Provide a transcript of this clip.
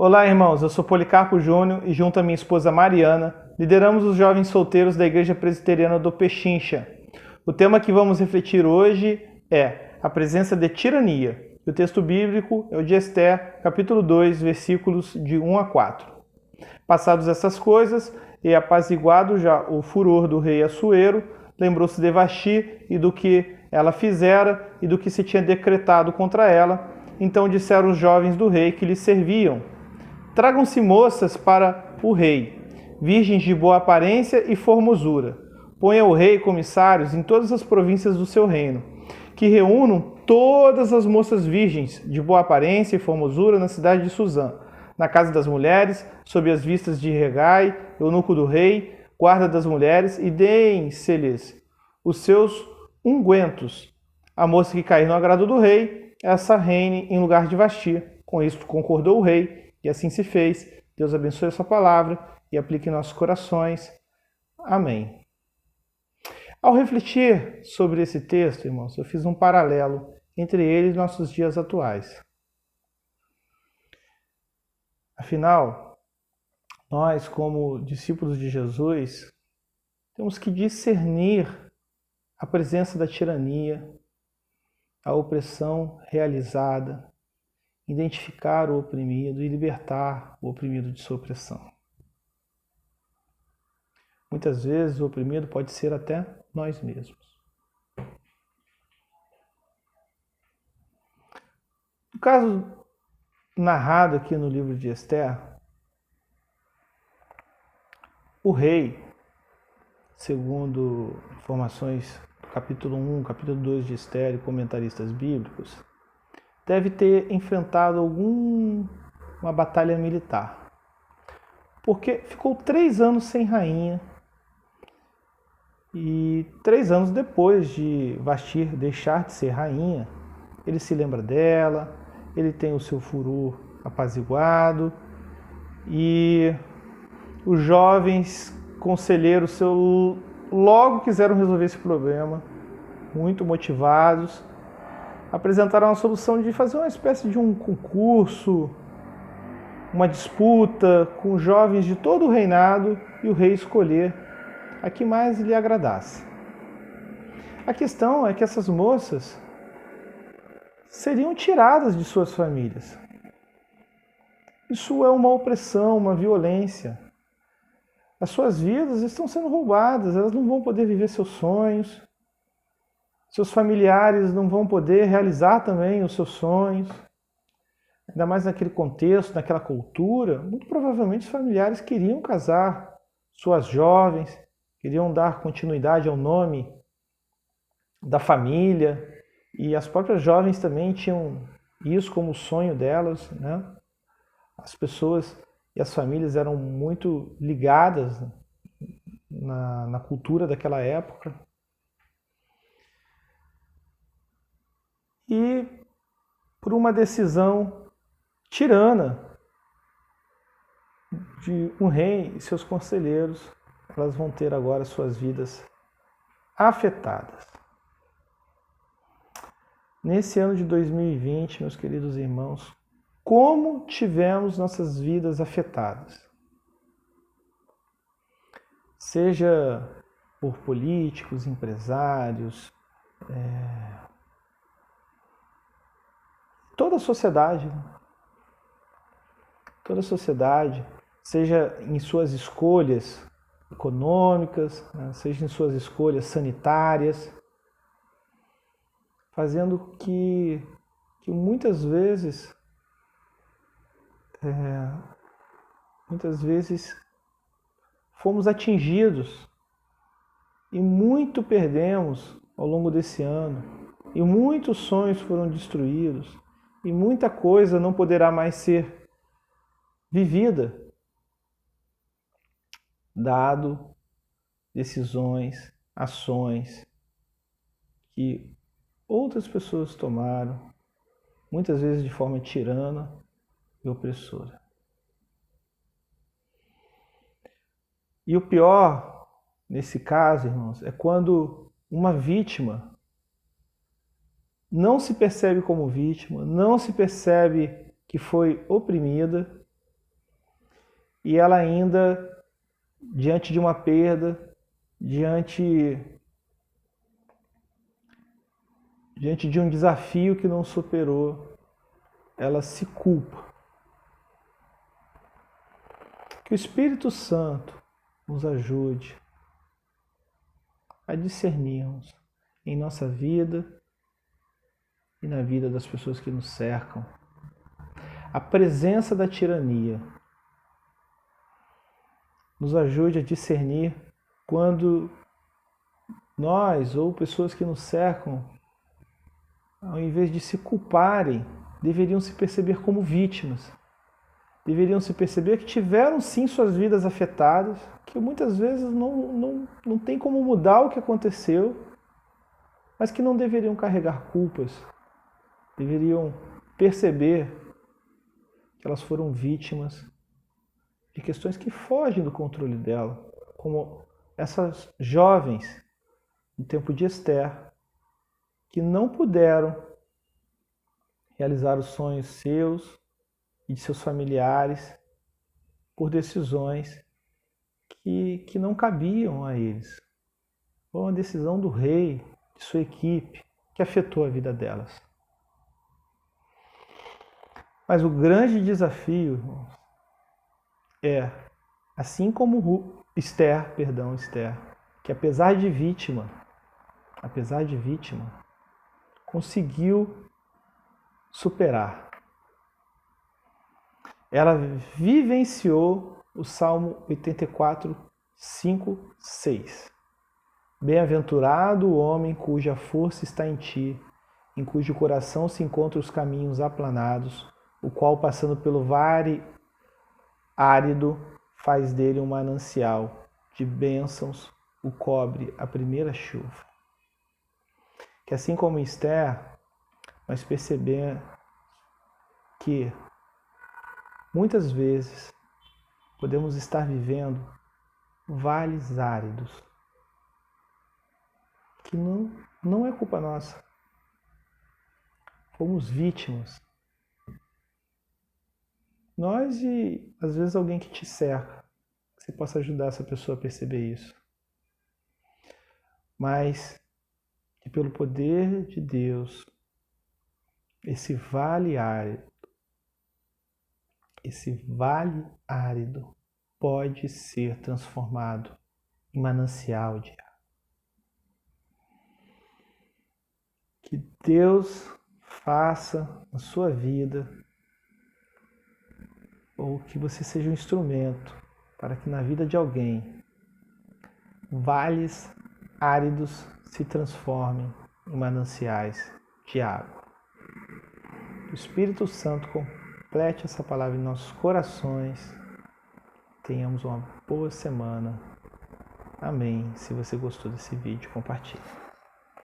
Olá, irmãos. Eu sou Policarpo Júnior e, junto à minha esposa Mariana, lideramos os jovens solteiros da Igreja Presbiteriana do Pechincha. O tema que vamos refletir hoje é a presença de tirania. O texto bíblico é o de Esther, capítulo 2, versículos de 1 a 4. Passadas essas coisas, e apaziguado já o furor do rei Assuero, lembrou-se de Vasti e do que ela fizera e do que se tinha decretado contra ela. Então disseram os jovens do rei que lhe serviam: tragam-se moças para o rei, virgens de boa aparência e formosura. Ponha o rei comissários em todas as províncias do seu reino, que reúnam todas as moças virgens de boa aparência e formosura na cidade de Suzã, na casa das mulheres, sob as vistas de Regai, eunuco do rei, guarda das mulheres, e deem-se-lhes os seus ungüentos. A moça que cair no agrado do rei, essa reine em lugar de Vasti. Com isto concordou o rei, e assim se fez. Deus abençoe a sua palavra e aplique em nossos corações. Amém. Ao refletir sobre esse texto, irmãos, eu fiz um paralelo entre ele e nossos dias atuais. Afinal, nós, como discípulos de Jesus, temos que discernir a presença da tirania, a opressão realizada, identificar o oprimido e libertar o oprimido de sua opressão. Muitas vezes o oprimido pode ser até nós mesmos. No caso narrado aqui no livro de Esther, o rei, segundo informações do capítulo 1, capítulo 2 de Esther e comentaristas bíblicos, deve ter enfrentado uma batalha militar. Porque ficou 3 anos sem rainha. E 3 anos depois de Vasti deixar de ser rainha, ele se lembra dela, ele tem o seu furor apaziguado, e os jovens conselheiros logo quiseram resolver esse problema, muito motivados, apresentaram a solução de fazer uma espécie de um concurso, uma disputa com jovens de todo o reinado e o rei escolher a que mais lhe agradasse. A questão é que essas moças seriam tiradas de suas famílias. Isso é uma opressão, uma violência. As suas vidas estão sendo roubadas, elas não vão poder viver seus sonhos, seus familiares não vão poder realizar também os seus sonhos. Ainda mais naquele contexto, naquela cultura, muito provavelmente os familiares queriam casar suas jovens, queriam dar continuidade ao nome da família, e as próprias jovens também tinham isso como sonho delas, né? As pessoas e as famílias eram muito ligadas na cultura daquela época. E por uma decisão tirana de um rei e seus conselheiros, elas vão ter agora suas vidas afetadas. Nesse ano de 2020, meus queridos irmãos, como tivemos nossas vidas afetadas? Seja por políticos, empresários, toda a sociedade. Toda a sociedade, seja em suas escolhas econômicas, seja em suas escolhas sanitárias, fazendo que muitas vezes fomos atingidos e muito perdemos ao longo desse ano, e muitos sonhos foram destruídos, e muita coisa não poderá mais ser vivida, dado decisões, ações que outras pessoas tomaram, muitas vezes de forma tirana e opressora. E o pior, nesse caso, irmãos, é quando uma vítima não se percebe como vítima, não se percebe que foi oprimida e ela ainda, diante de uma perda, diante de um desafio que não superou, ela se culpa. Que o Espírito Santo nos ajude a discernirmos em nossa vida e na vida das pessoas que nos cercam a presença da tirania. Nos ajude a discernir quando nós ou pessoas que nos cercam, ao invés de se culparem, deveriam se perceber como vítimas. Deveriam se perceber que tiveram sim suas vidas afetadas, que muitas vezes não tem como mudar o que aconteceu, mas que não deveriam carregar culpas. Deveriam perceber que elas foram vítimas de questões que fogem do controle dela, como essas jovens no tempo de Esther, que não puderam realizar os sonhos seus e de seus familiares por decisões que não cabiam a eles. Foi uma decisão do rei, de sua equipe, que afetou a vida delas. Mas o grande desafio é, assim como Esther, que apesar de vítima, conseguiu superar. Ela vivenciou o Salmo 84, 5, 6. Bem-aventurado o homem cuja força está em ti, em cujo coração se encontram os caminhos aplanados, o qual, passando pelo vale árido, faz dele um manancial de bênçãos, o cobre a primeira chuva. Que assim como Esther, nós percebemos que muitas vezes podemos estar vivendo vales áridos, que não é culpa nossa. Fomos vítimas. Nós e às vezes alguém que te cerca, que você possa ajudar essa pessoa a perceber isso. Mas que pelo poder de Deus, esse vale árido pode ser transformado em manancial de água. Que Deus faça na sua vida, ou que você seja um instrumento para que na vida de alguém vales áridos se transformem em mananciais de água. O Espírito Santo complete essa palavra em nossos corações. Tenhamos uma boa semana. Amém. Se você gostou desse vídeo, compartilhe.